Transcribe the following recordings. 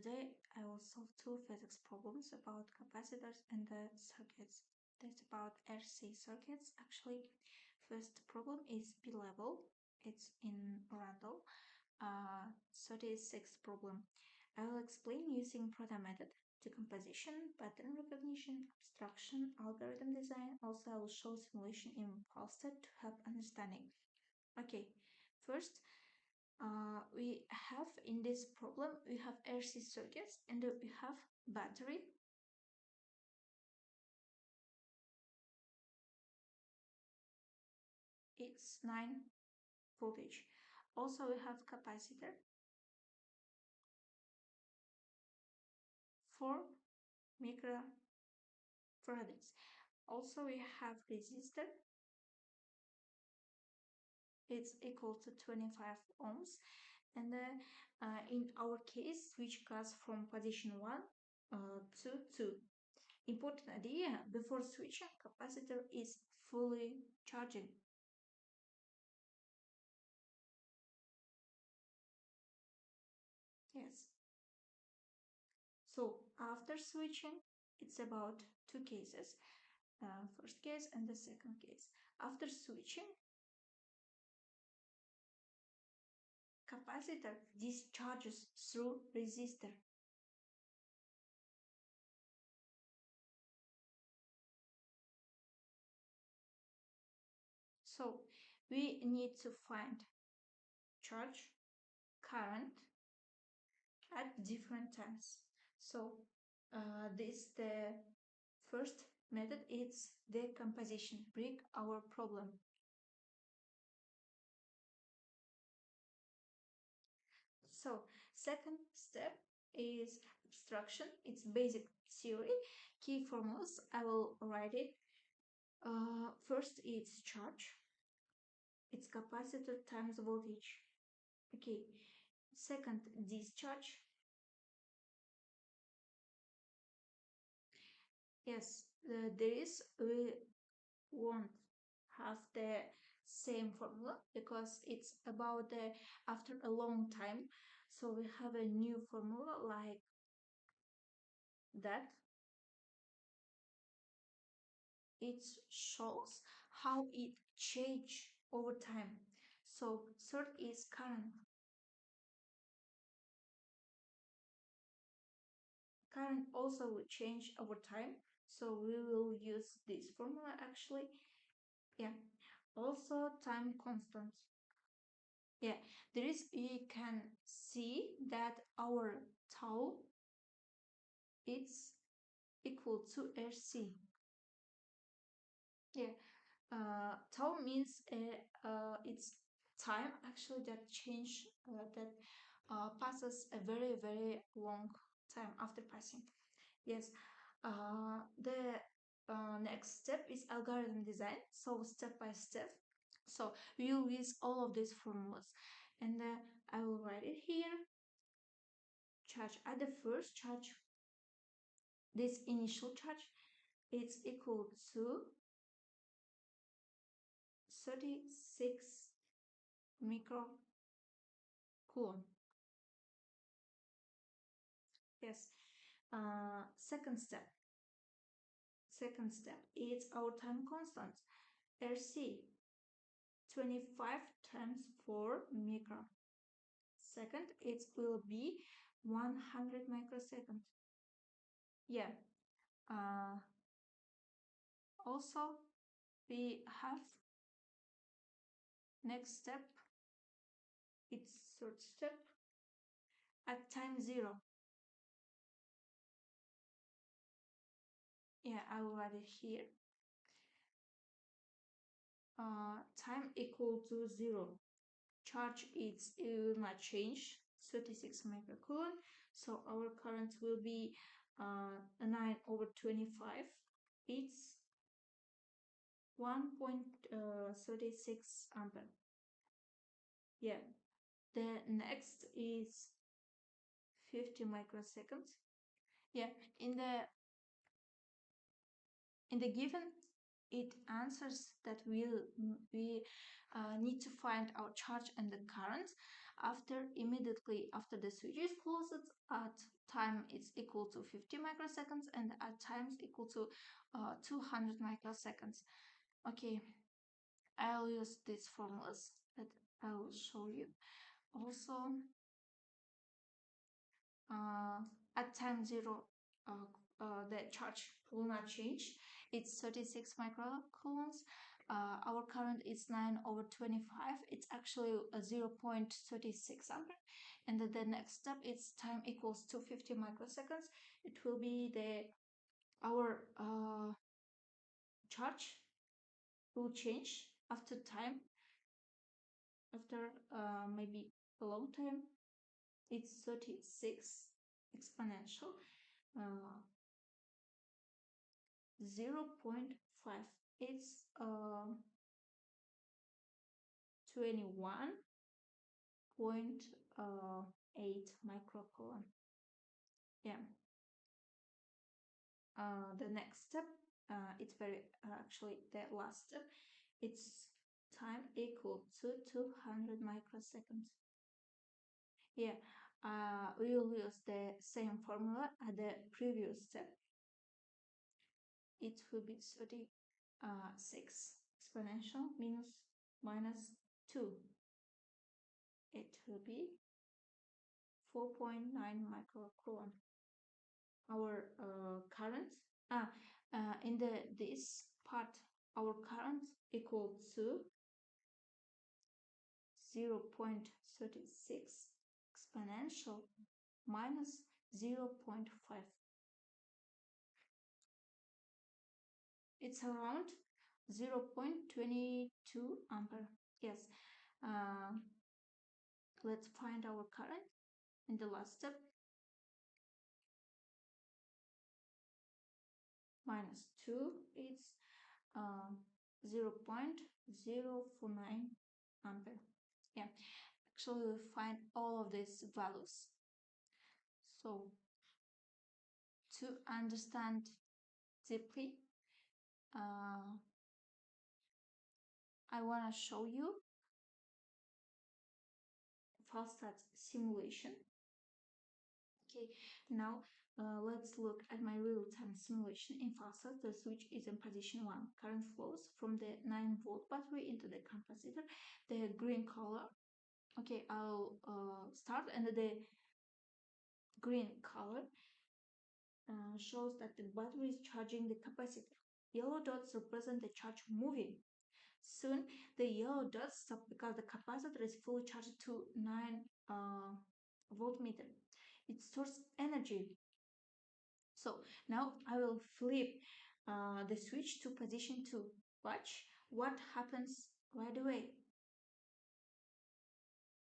Today I will solve two physics problems about capacitors and the circuits. That's about RC circuits. Actually, first problem is P level. It's in Randall. 36 problem. I will explain using Proto method, decomposition, pattern recognition, abstraction, algorithm design. Also, I will show simulation in Falstad to help understanding. Okay, first we have in this problem we have RC circuits and we have battery. It's 9 voltage. Also we have capacitor 4 microfarads. Also we have resistor. It's equal to 25 ohms. And in our case, switch goes from position 1 to 2. Important idea, before switching, capacitor is fully charging. Yes. So after switching, it's about two cases. First case and the second case. After switching, capacitor discharges through resistor. So we need to find charge, current at different times. So this the first method. It's decomposition. Break our problem. So second step is abstraction. It's basic theory. Key formulas, I will write it. First, it's charge. It's capacitor times voltage. Okay. Second, discharge. Yes, we won't have the same formula because it's about the after a long time. So we have a new formula like that. It shows how it change over time. So third is current. Current also will change over time. So we will use this formula actually. Yeah. Also time constant. Yeah, there is, we can see that our tau it's equal to RC. Yeah, tau means it's time actually that change that passes a very long time after passing. Yes, the next step is algorithm design. So step by step. So we will use all of these formulas, and I will write it here. Charge at the first charge, this initial charge, it's equal to 36 microcoulomb. Yes. Second step. Second step is our time constant, RC, 25 times 4 micro. Second, it will be 100 microsecond. Yeah. Also, we have next step. It's third step at time 0. Yeah, I will write it here. Time equal to 0. Charge it will not change, 36 microcoulomb. So our current will be 9 over 25. It's 1.36 ampere. Yeah. The next is 50 microseconds. Yeah. In the given, it answers that we need to find our charge and the current immediately after the switch is closed at time is equal to 50 microseconds and at times equal to 200 microseconds. Okay, I'll use these formulas that I will show you. Also, at time 0, the charge will not change. It's 36 microcoulombs. Our current is 9/25. It's actually a 0.36 ampere. And then the next step is time equals to 50 microseconds. It will be our charge will change after time, after maybe a long time. It's 36 exponential 0.5. It's 21.8 microcoulomb. Yeah. The next step, it's very actually the last step. It's time equal to 200 microseconds. Yeah, we will use the same formula at the previous step. It will be 36 exponential minus 2. It will be 4.9 microcoulomb. Our current, in this part, our current equal to 0.36 exponential minus 0.5. It's around 0.22 ampere. Yes. Let's find our current in the last step. Minus 2 is 0.049 ampere. Yeah, actually we find all of these values. So to understand deeply, I want to show you Falstad simulation. Okay, now let's look at my real-time simulation in Falstad. The switch is in position 1. Current flows from the 9-volt battery into the capacitor. The green color. Okay, I'll start, and the green color shows that the battery is charging the capacitor. Yellow dots represent the charge moving. Soon, the yellow dots stop because the capacitor is fully charged to 9 voltmeter. It stores energy. So now I will flip the switch to position 2. Watch what happens right away.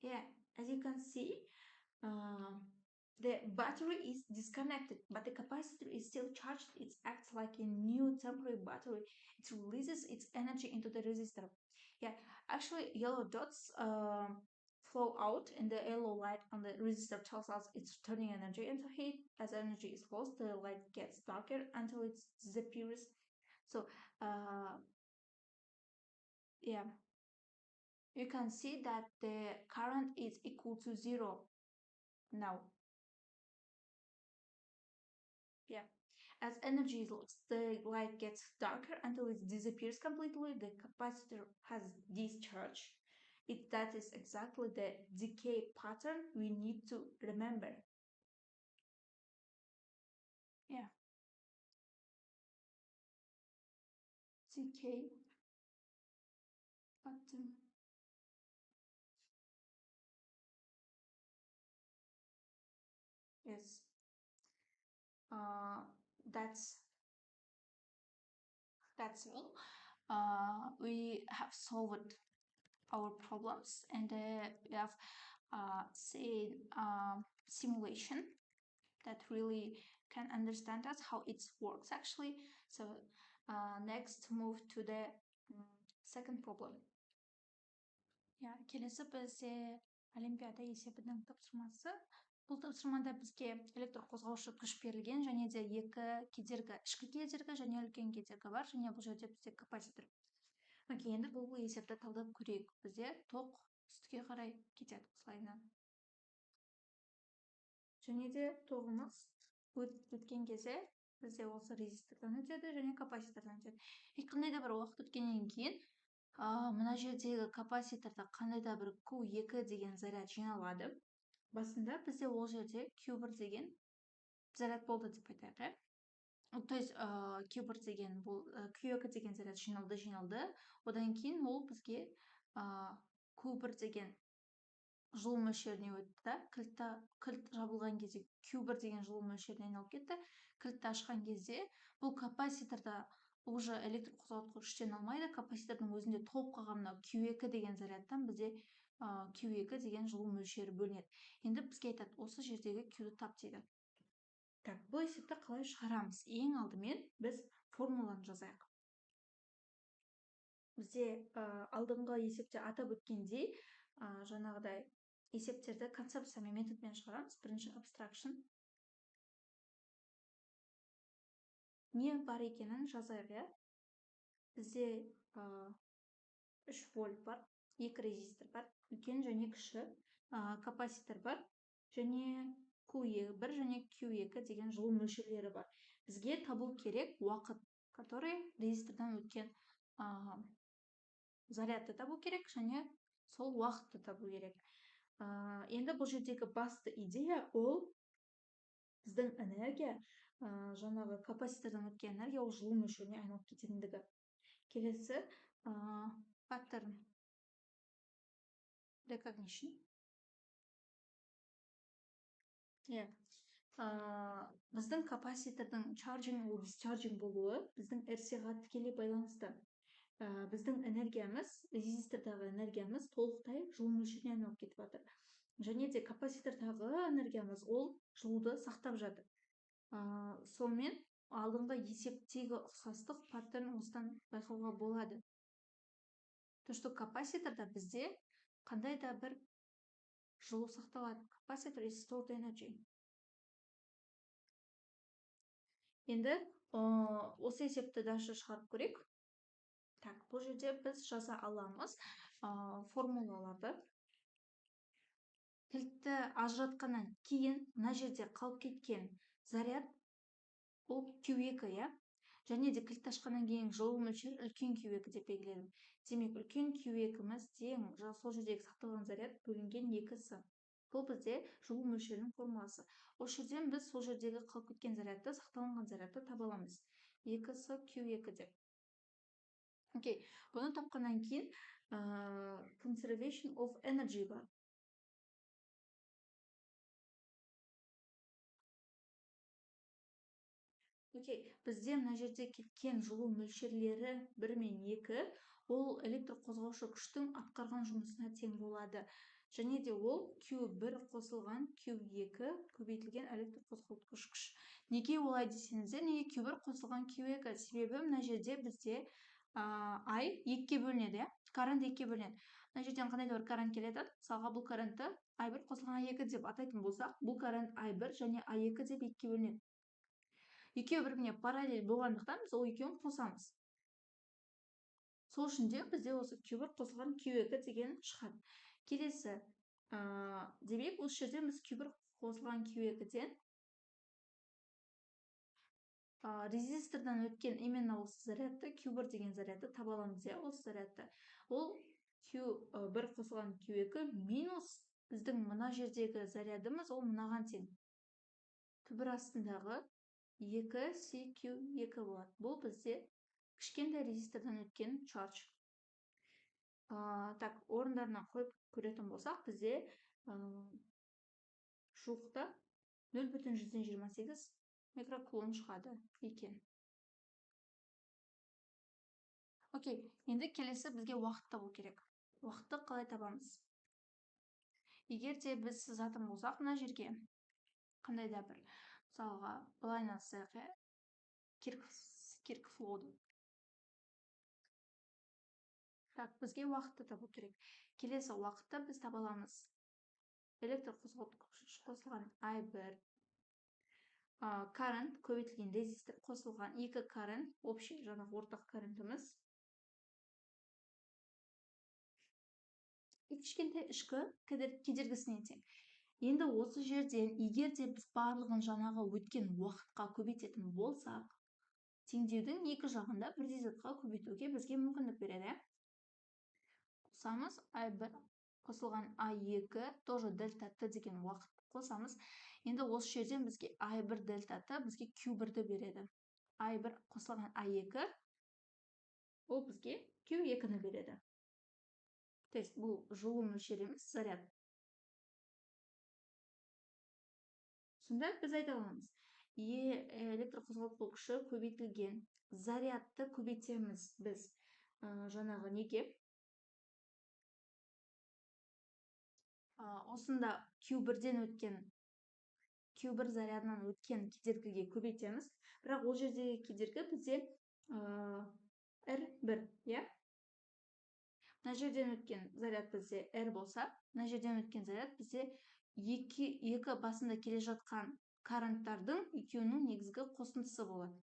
Yeah, as you can see, the battery is disconnected, but the capacitor is still charged. It acts like a new temporary battery. It releases its energy into the resistor. Yeah, actually, yellow dots flow out, and the yellow light on the resistor tells us it's turning energy into heat. As energy is lost, the light gets darker until it disappears. So, yeah, you can see that the current is equal to 0 now. Yeah, as energy is lost, the light gets darker until it disappears completely. The capacitor has discharge. That is exactly the decay pattern we need to remember. Yeah. Decay pattern. Yes. Uh, that's all. We have solved our problems, and we have seen simulation that really can understand us how it works actually. So next move to the second problem. Ya, келесі бізде олимпиада есебінің тапсырмасы. Бұл тапсырмада бізге электр қозғаушы күш берілген, және де екі кедергі, ішкі кедергі және үлкен кедергі бар, және бұл жерде бізде капаситор. Окей, енді бұл есепті талдап көрейік. Бізде тоқ үстіге қарай кетеді осылайынан. және де тоғымыз өткен кезде бізде осы резистордан өтеді және капаситордан өтеді. Қандай да бір уақыт өткеннен кейін мына жердегі капаситорда қандай да бір Q2 деген заряд жиналады. Басында бізде ол жерде Q1 деген заряд болды деп айтайық, иә. То есть Q1 деген бұл Q2 деген заряд жиналды. Одан кейін ол бізге Q1 деген жылу мөлшеріне өтті да, кілт жабылған кезде Q1 деген жылу мөлшеріне айналып кетті. Кілтті ашқан кезде бұл капаситорда уже электр қозғалтқыш іштен алмайды, капаситордың өзінде толып қалған мынау Q2 деген зарядтан бізде Q2 деген жылу мөлшері бөлінеді. Енді бізге айтады, осы жердегі Q-ді тап дейді. Так, бұл есепті қалай шығарамыз? Ең алдымен біз формуланы жазайық. Бізде алдыңғы есепте атап өткендей, жаңағыдай есептерді концепция мен методпен шығарамыз. Бірінші abstraction. Не бар екенін жазайық, иә. Бізде 3 вольт бар, 2 резистор бар, үлкен және кіші, капаситор бар, және Q1 және Q2 деген жылу мөлшерлері бар. Бізге табу керек уақыт, который резистордан өткен зарядты табу керек, және сол уақытты табу керек. Енді бұл жердегі басты идея ол біздің энергия, жаңағы капаситордан өткен энергия ол жылу мөлшеріне айналып кететіндігі. Келесі pattern recognition. Біздің капаситордың charging or discharging болуы біздің RC-ға тікелей байланысты. Біздің энергиямыз, резистордағы энергиямыз толықтай жылу мөлшеріне айналып кетіп жатыр. Және де капаситордағы энергиямыз ол жылуды сақтап жатыр. Сонымен алдыңғы есептегі ұқсастық паттерн осыдан байқауға болады. То, что капаситорда бізде қандай да бір жылу сақталады. Capacitor is stored energy. Енді осы есепті дальше шығарып көрейік. Так, бұл жерде біз жаза аламыз формулаларды. Кілтті ажыратқаннан кейін мына жерде қалып кеткен заряд ол Q2, иә. Және де кілтті ашқаннан кейін жылу мөлшері үлкен Q2 деп белгіледім. Демек, үлкен Q2-міз тең сол жердегі сақталған заряд бөлінген 2-сі. Бұл бізде жылу мөлшерінің формуласы. Осы жерден біз сол жердегі қалып кеткен зарядты, сақталған зарядты таба аламыз. 2-сі Q2 деп. Окей, бұны тапқаннан кейін conservation of energy бар. Окей, бізде мына жерде кеткен жылу мөлшерлері 1 мен 2, ол электр қозғаушы күштің атқарған жұмысына тең болады. Және де ол Q1 қосылған Q2 көбейтілген электр қозғалтқыш күш. Неге олай десеңіздер, неге Q1 қосылған Q2? Себебі мына жерде бізде I 2-ке бөлінеді, иә? Карент 2-ке бөлінеді. Мына жерден қандай да бір карент келеді. Мысалға бұл карентті I1 қосылған I2 деп атайтын болсақ, бұл карент I1 және I2 деп 2-ке бөлінеді. Екеуі бір-біріне параллель болғандықтан біз ол екеуін қосамыз. Сол үшін де бізде осы Q1 қосылған Q2 деген шығады. Келесі, демек осы жерде біз Q1 қосылған Q2-ден резистордан өткен именно осы зарядты, Q1 деген зарядты таба аламыз, иә, осы зарядты. Ол Q1 қосылған Q2 минус біздің мына жердегі зарядымыз, ол мынаған тең. Түбір астындағы 2CQ2 болады. Бұл бізде кішкентай резистордан өткен чардж. Так, орындарына қойып көретін болсақ, бізде жуықта 0,128 микрокулон шығады екен. Окей, енді келесі бізге уақыт табу керек. Уақытты қалай табамыз? Егер де біз сызатын болсақ, мына жерге қандай да бір, мысалға, былай насық, Kirchhoff-Flow'ды. Так, бізге уақытты табу керек. Келесі уақытты біз таба аламыз. Электр қозғалтқыш қосылған I1, карент көбейтілген резистор қосылған 2 карент, общий жаңағы ортақ карентіміз. Кішкентай ішкі кедергісіне тең. Енді осы жерден егер де біз барлығын жаңағы өткен уақытқа көбейтетін болсақ, теңдеудің екі жағында бірдей затқа көбейтуге бізге мүмкіндік береді. Қосамыз i1 қосылған i2 тоже дельта t деген уақыт қосамыз. Енді осы жерден бізге i1 дельта t бізге q1-ді береді. i1 қосылған i2 ол бізге q2-ні береді. То есть бұл жылу мөлшері емес, заряд. Сонда біз айта аламыз, электрқозғалтқыш күші көбейтілген зарядты көбейтеміз біз жаңағы неге? Осында Q1-ден өткен Q1 зарядынан өткен кедергіге көбейтеміз. Бірақ ол жердегі кедергі бізде R1, иә? Мына жерден өткен заряд бізде R болса, мына жерден өткен заряд бізде екі басында келе жатқан каранттардың екеуінің негізгі қосындысы болады.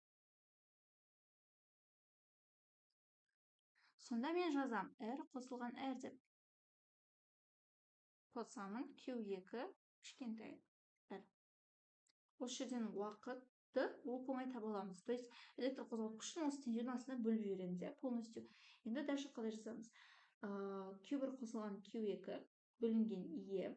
Сонда мен жазам R қосылған R деп. Қосамын Q2 кішкентай R. Осы жерден уақытты оп-оңай таба аламыз. То есть электрқозғалтқышын осы теңдеудің астына бөліп жібереміз, полностью. Енді дальше қалай жазамыз? Q1 қосылған Q2 бөлінген E.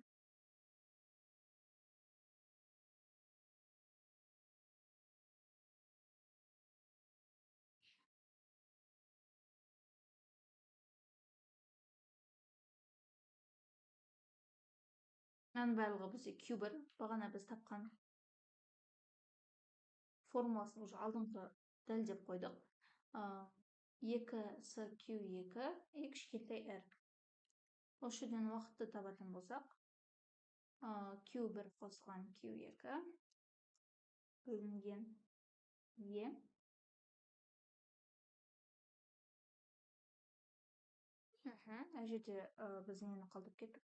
Мынаның барлығы бізде Q1, бағана біз тапқан формуласын уже алдыңғы дәлдеп қойдық. 2 Q2 кішкентай R. Осы жерден уақытты табатын болсақ, Q1 қосылған Q2 бөлінген E. Әр жерде біз нені қалдырып кеттік?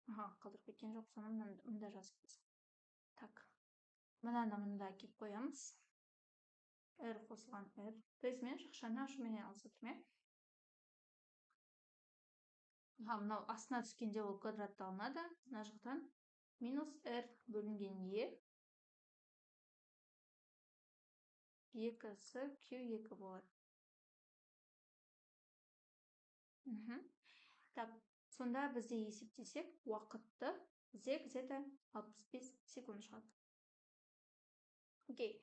Қалдырып кеткен жоқ, соны мында жазыппыз. Так, мынаны мында келіп қоямыз. R қосылған R. То есть мен шақшаны ашуменен алысатырмын, мынау астына түскенде ол квадратты алынады. Мына жақтан минус R бөлінген E. 2 Q2 болады. Так, сонда бізде есептесек, уақытты бізде где-то 65 секунд шығады. Окей.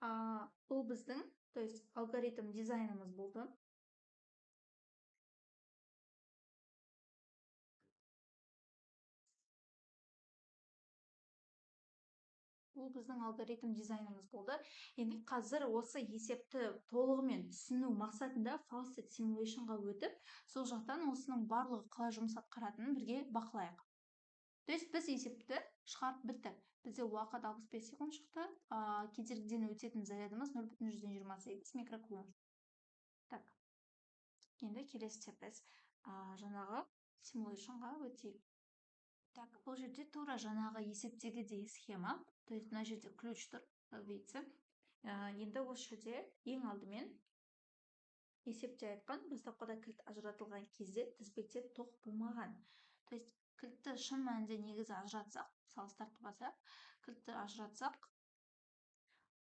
Бұл біздің, то есть алгоритм дизайнымыз болды. Бұл біздің алгоритм дизайнымыз болды. Енді қазір осы есепті толығымен түсіну мақсатында Faucet Simulationға өтіп, сол жақтан осының барлығы қалай жұмыс атқаратынын бірге бақылайық. То есть біз есепті шығарып бітті. Бізде уақыт 65 секунд шықты, кедергіден өтетін зарядымыз 0,128 микрокулон. Так, енді келесі біз жаңағы Simulationға өтейік. Так, бұл жерде тура жаңағы есептегідей схема, то есть мына жерде ключ тұр, видите. Енді осы жерде ең алдымен есепте айтқан, бастапқыда кілт ажыратылған кезде тізбекте тоқ болмаған. То есть кілтті шын мәнінде негізі ажыратсақ, салыстырып басақ, кілтті ажыратсақ,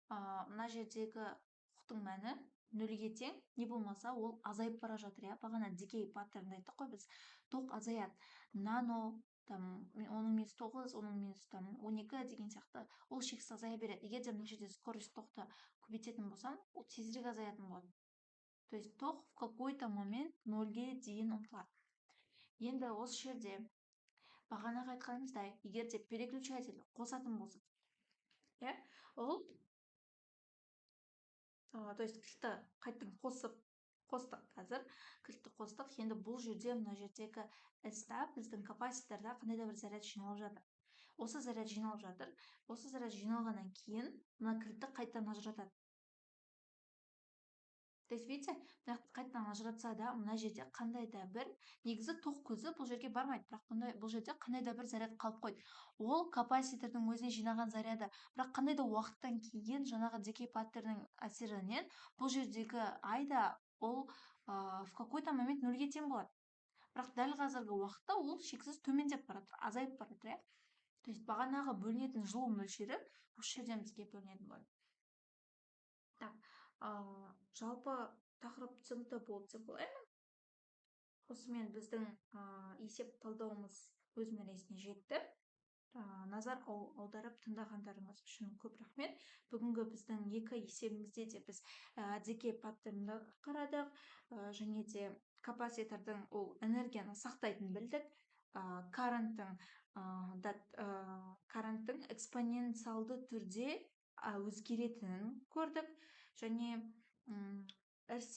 мына жердегі тоқтың мәні нөлге тең, не болмаса ол азайып бара жатыр, бағана дикей паттернді айттық қой біз, тоқ азаяды. Нано, оның минус 9, оның минус 12 деген сияқты, ол шексіз азая береді. Егер де мына жерде скорость тоқты көбейтетін болсам, ол тезірек азаятын болады. То есть тоқ в какой-то момент нөлге дейін ұмтылады. Енді осы жерде бағанаға айтқанымыздай, егер де переключатель қосатын болсақ, ол то есть кілтті қайттан қостық қазір, кілтті қостық. Енді бұл жерде, мына жердегі S-та біздің капаситорда қандай да бір заряд жиналып жатыр. Осы заряд жиналып жатыр. Осы заряд жиналғаннан кейін мына кілтті қайттан ажыратады. То есть, видите, қайттан ажыратса да, мына жерде қандай да бір негізі тоқ көзі бұл жерге бармайды, бірақ бұл жерде қандай да бір заряд қалып қойды. Ол капаситордың өзіне жинаған заряды, бірақ қандай да уақыттан кейін жаңағы дикей паттерннің әсерінен бұл жердегі айда ол в какой-то момент нөлге тең болады. Бірақ дәл қазіргі уақытта ол шексіз төмендеп баратыр, азайып баратыр. то есть бағанағы бөлінетін жылу мөлшері осы жерден бізге бөлінетін болады. Так, жалпы тақырып түсінікті болды деп ойлаймын. Осымен біздің есеп талдауымыз өз мәресіне жетті. Назар аударып тыңдағандарыңыз үшін көп рахмет. Бүгінгі біздің екі есебімізде де біз декей паттернді қарадық, және де капаситордың ол энергияны сақтайтынын білдік. Каренттің экспоненциалды түрде өзгеретінін көрдік, және RC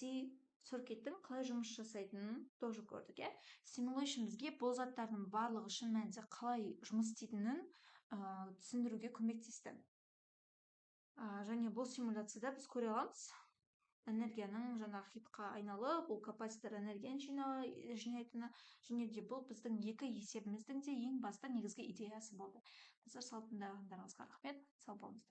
циркиттің қалай жұмыс жасайтынын тоже көрдік. Simulation бізге бұл заттардың барлығы шын мәнінде қалай жұмыс істейтінін түсіндіруге көмектесті. Және бұл симуляцияда біз көре аламыз энергияның жаңағы хитқа айналып, ол капаситор энергияны жинайтыны, және де бұл біздің екі есебіміздің де ең басты негізгі идеясы болды. Назар салып тыңдағандарыңызға рахмет. Сау болыңыздар.